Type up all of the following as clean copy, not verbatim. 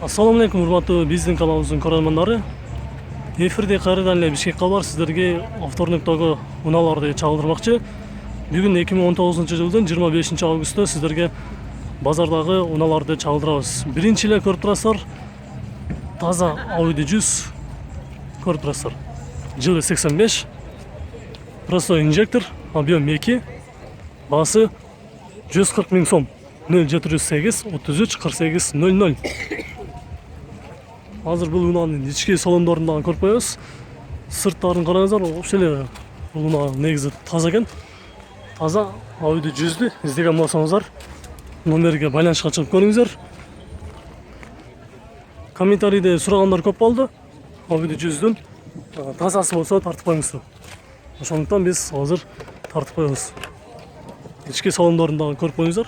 Assalamu alaikum, урматтуу биздин каналыбыздын көрөрмандары. Эфирде кайрадан эле Бишкек кабар сиздерге авторлуктогу унааларды чагылдырмакчы. Бүгүн 2019 жылдын 25 августта сиздерге базардагы унааларды чагылдырабыз. Биринчи эле көрүп турасыздар, таза Audi 100 көрүп турасыздар. Жылы 85, простой инжектор, объем 2, баасы 140 000 сом. 0708 33 48 00. Азыр бул унаанын ички салондорунда көрүп коебуз. Сырттарын караңыздар, вообще эле бул унаа негизи таза экен. Таза Audi 100'дү издеген болсоңуздар, номерге байланышка чыгып көрүңүздөр. Комментарийде сурагандар көп болду. Audi 100'дүн тазасы болсо тартып коюңуз. Ошондуктан биз азыр тартып коебуз. Ички салондорунда көрүп коюңуздар.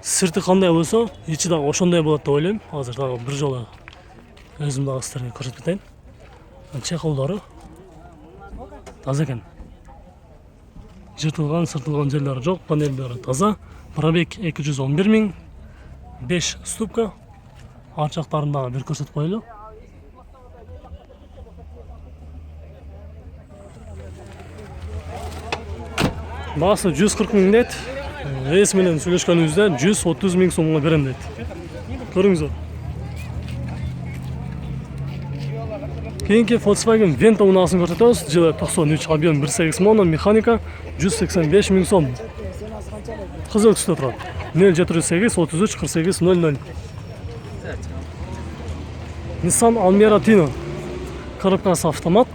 Сырты кандай болсо, ичи дагы ошондой болот деп ойлойм. Азыр дагы бир жолу өзүм дагы сиздерге көрсөтүп кетейин. Чехолдору таза экен. Жыртылган, сыртылган жерлери жок, панелдери таза. Пробег 211 000, 5 ступка. Арчактарын дагы бир көрсөтүп коелу. Баасы 140 000 дейт. Эс менен сүйлөшкөнүбүздө 130 000 сомго берем дейт. Көрүңүздөр. Кийинки Volkswagen Vento унаасын көрсөтөбүз. Жылы 93, объем 1.8 моно, механика 185 000 сом. Кызыл түстө турат. 0708 33 48 00. Nissan Almera Tino. Коробкасы автомат,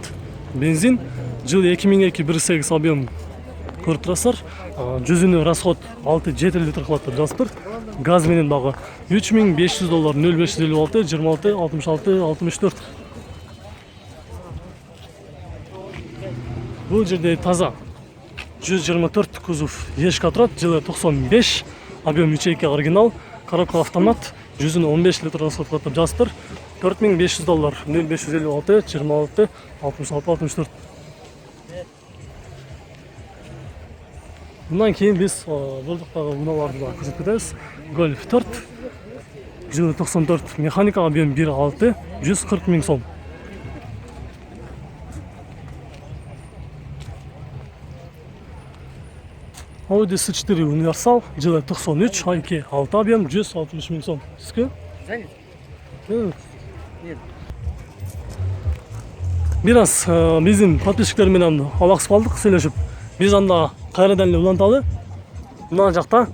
бензин, жылы 2002, 1.8 объем көрүп турасыздар. Жүзүнүн расход 6-7 литр кылат деп жазып тур. Газ менен дагы $3500, 0556 26 66 64. Бул жерде таза 124 кузов ешка турат, жылы 95, объем 3.2 оригинал, коробка автомат, жүзүнүн 15 литр расход кылат деп жазып тур. $4500, 0556 26 66 64. Bundan keyin biz buradagi unalarni ko'rsatib ketamiz. Golf 4, жылы 94, mexanika, объем 1.6, 140 000 сом. Audi S4 универсал, жылы 93, 2.6 объем, 160 000 сом. Сізге? Biraz bizim подписчиктер менен алаксып калдык сүйлөшүп. Биз анда кайрадан эле уланталы. Мына жакта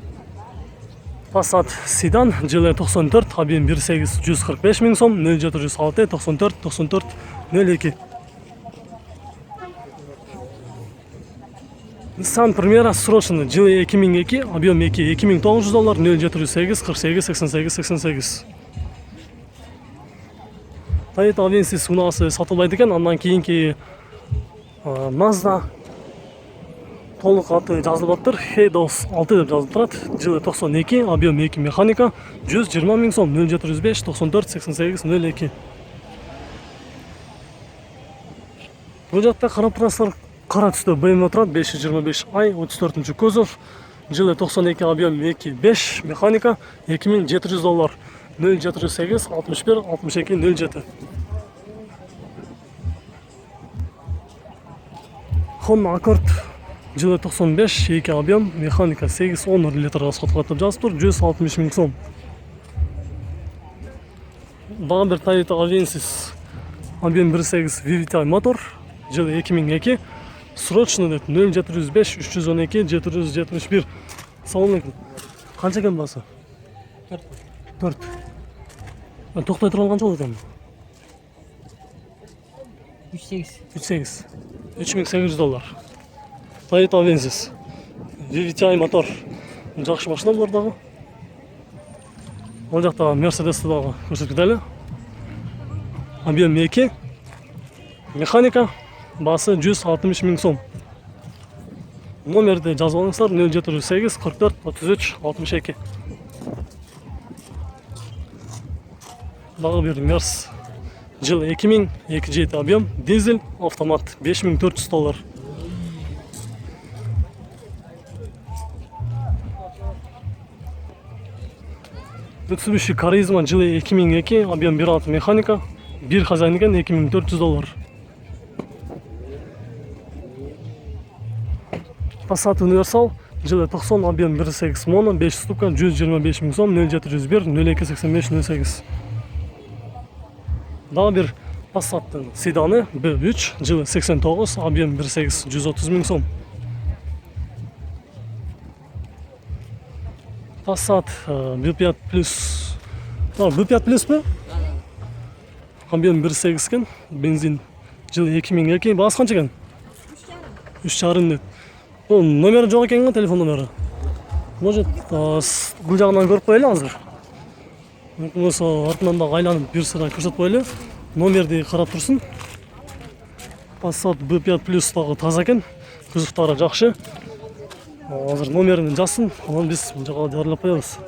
Passat Sedan, жылы 94, объем 1.8, 145 000 сом, 0706 94 94 02. Nissan Primera срочный, жылы 2002, объем 2, $2900, 0708 48 88 88. Toyota Avensis унаасы сатылбайт экен, андан кийинки Mazda толук аты жазылып атыр. Heidos 6 деп жазылып турат. Жылы 92, объем 2, механика 120 000 сом, 0705 94 88 02. Бул жакта карап турасыздар, кара түстө BMW турат, 525i, 34 кузов, жылы 92, объем 2, 5, механика $2700, 0708 61 62 07. Honda Accord, жылы 95, 2 объем, механика 8-10 литр расход кылат деп жазып тур, 160 000 сом. Дагы бир Toyota Avensis, объем 1.8 VVT мотор, жылы 2002, срочный деп 0705 312 771. Салам алейкум. Канча экен баасы? 4. Токтой туруп канча болот экен? 3.8. $3800. Toyota Avensis. VVT мотор. Жакшы машина булар дагы. Ол жакта Mercedes дагы көрсөтүп кетели. Объем 2. Механика. Баасы 160 000 сом. Номерди жазып алыңыздар, 0708 44 33 62. Дагы бир Mercedes. Жылы 2000, 2.7 объем, дизель, автомат, $5400. Mitsubishi Karizma жылы 2002, объем 1.6 механика, bir хозяин екен, $2400. Passat Universal жылы 90, объем 1.8 моно, 5 ступка, 125 000 сом, 0701, 0285 08. Daha bir Passat'ın sedanı B3, жылы 89, объем 1.8, 130 000 сом. Passat B5 Plus. B5 Plus mu? Объем 1.8 екен, бензин жылы 2002, бағасы қанша екен? 3,5 деді. Бұл номері жоқ екен ғой, телефон номері. Может, бұл жағынан көріп қоялы азыр. Мүмкін осы артынан да айланып бір sıra көрсетіп қоялы. Номерді қарап тұрсын. Passat B5 Plus дағы таза екен, күзіктары жақшы. Азыр номерін жазсын, оны біз жаға жарылап қоямыз.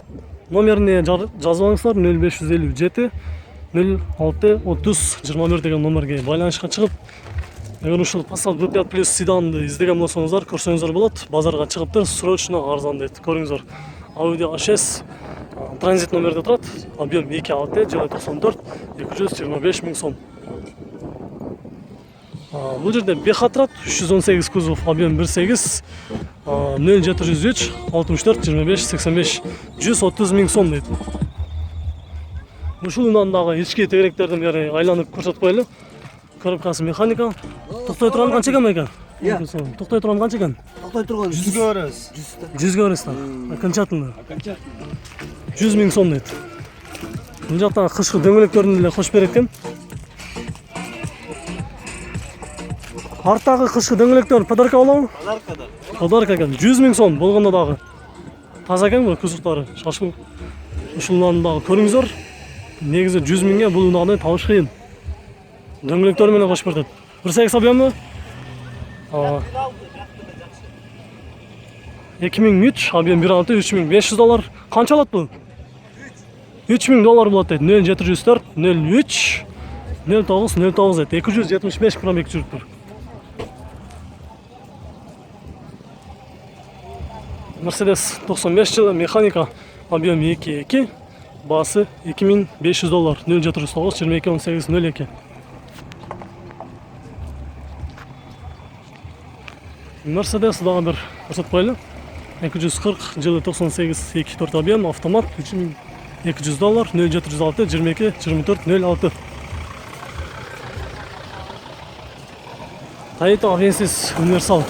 Номеріне жазбаңыздар 0557 06 30 21 деген номерге байланышқа шығып, егер ушул Passat B5 Plus седанды издеген болсоңуздар, көрсөңүздөр болот. Базарга чыгыптыр, срочно арзан дейт. Көрүңүздөр. Audi A6 транзит номерде турат. Объем 2.6, жылы 94, 225 000 сом. Бул жерде BH турат, 318 кузов, объем 1.8, 0703 64 25 85, 130 000 сом дейт. Ушулунан дагы ички тегеректердин бери айланып көрсөтүп коелу. Коробкасы механика. Токтой турган канча экен? Токтой турган канча экен? Токтой турган 100га беребиз. 100га бересиз да. Окончательно. 100 000 сом дейт. Бул жакта кышкы дөңгөлөктөрүн эле кош берет экен. Арттагы кышкы дөңгөлөктөр подарка болобу? Подаркада. Подарка экен. 100 000 сом болгондо дагы. Таза экен бул кузуктары. Шашыл. Ушуларны дагы көрүңүздөр. Негизи 100 000ге бул унагы табыш кыйын. Дөңгөлөктөр менен кош берет. 1.8 объемы? 2003, объем 1.6, $3500. Канча алат бул? $3000 болот дейт. 0704 03 09 09 дейт. 275 пробег жүрүптүр. Mercedes 95 жылы механика, объем 2.2, баасы $2500. 0709 22 18 02. Mercedes дагы бир көрсөтүп коелу. 240 жылы 98 2.4 объем, автомат, $3200, 0706 22 24 06. Toyota Avensis Universal,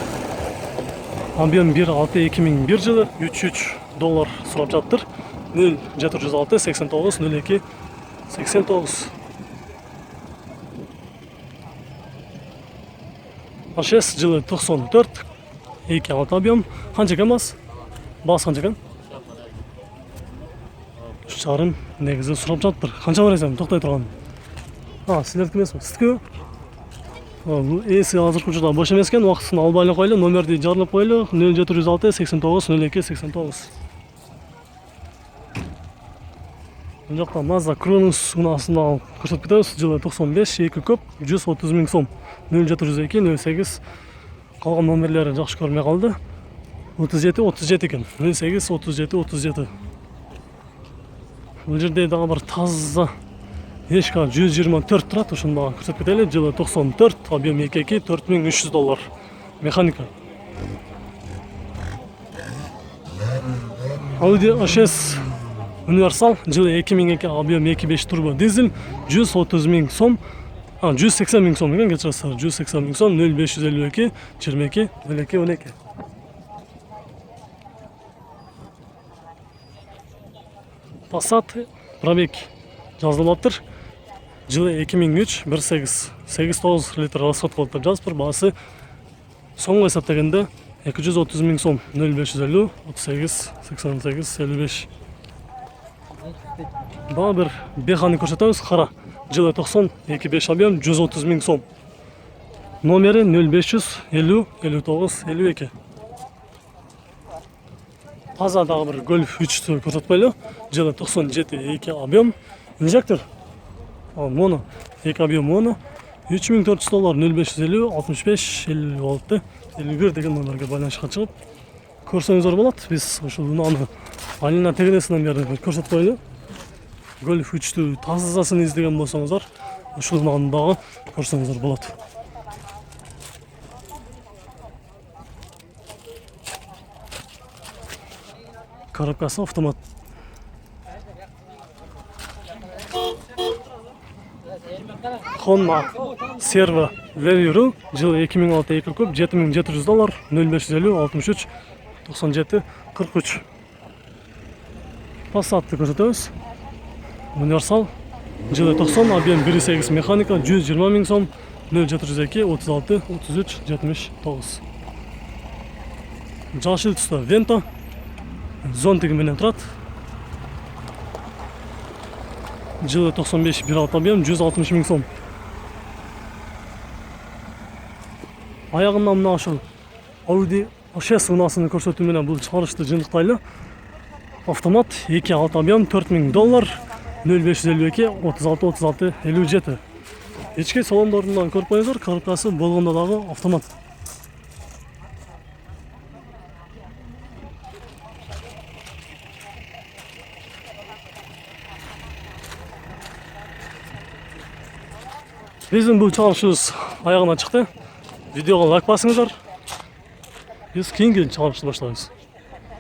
объем 1.6 2001 жылы, $303 сурап жатыр. 0706 89 02 89. A6 жылы 94, 2.6 объем. Қанша екен бас? Бас қанша екен? 3,5 негізі сұрап жатыр. Қанша бересің? Тоқтай тұрған. Сіздер кім емесің? Сіздікі? Есі азыр күшіда бош емес екен. Уақытысын албайлы қойлы. Номерді жарылып қойлы. 0706 89 02 89. Бұл жақта Mazda Кронус ұнасында көрсетіп кетеміз. Жылы 95, 2 көп, 130 000 сом. 0702 08. Қалған номерлері жақсы көрмей қалды. 37 екен. 08 37 37. Бұл жерде дағы бір таза ешқа 124 тұрат. Ұшында көрсетіп кетелі. Жылы 94, объем 2.2, $4300. Механика. Audi A6 Universal жылы 2002, объем 2.5 турбо дизель, 130 000 сом. 180 000 сом екен, кечирасыздар. 180 000 сом, 0552 22 02 12. Passat пробег жазылып жатыр. Жылы 2003, 1.8, 8-9 литр расход кылып деп жазып, баасы соңғы эсептегенде 230 000 сом, 0550 38 88 55. Daha bir BH'ni көрсетеміз, қара. Жылы 90, 2.5 объем, 130 000 сом. Номері 0550 59 52. Таза дағы бір Golf 3-ті көрсетіп қойлы. Жылы 97, 2 объем. Инжектор. Моно. 2 объем моно. $3400, 0550 65 56 51 деген номерге байланышқа шығып көрсеңіздер болады. Біз ушул унаны Алина тегенесинен бери көрсөтүп коелу. Golf 3'tü тазасын izlеген болсаңыздар, ушул нанды дагы көрсөңүздөр болот. Коробкасы автомат. Honda Servo Veliru жылы 2006 эки көп $7700 0550 63 97 43. Passat'ты көрсөтөбүз. Универсал жылы 90 объем 1.8 механика 120 000 сом 0702 36 33 79. Жашыл түстө Vento зонтиги менен турат. Жылы 95 1.6 объем 160 000 сом. Аягында мына ошол Audi A6 унаасын көрсөтүү менен бул чыгарышты жыйынтыктайлы. Автомат 2.6 объем $4000 0552 36 36 57. Ички салондорунан көрүп коюңуздар, коробкасы болгондо дагы автомат. Биздин бул чыгарышыбыз аягына чыкты. Видеого лайк басыңыздар. Biz keyingi чыгарышты баштайбыз.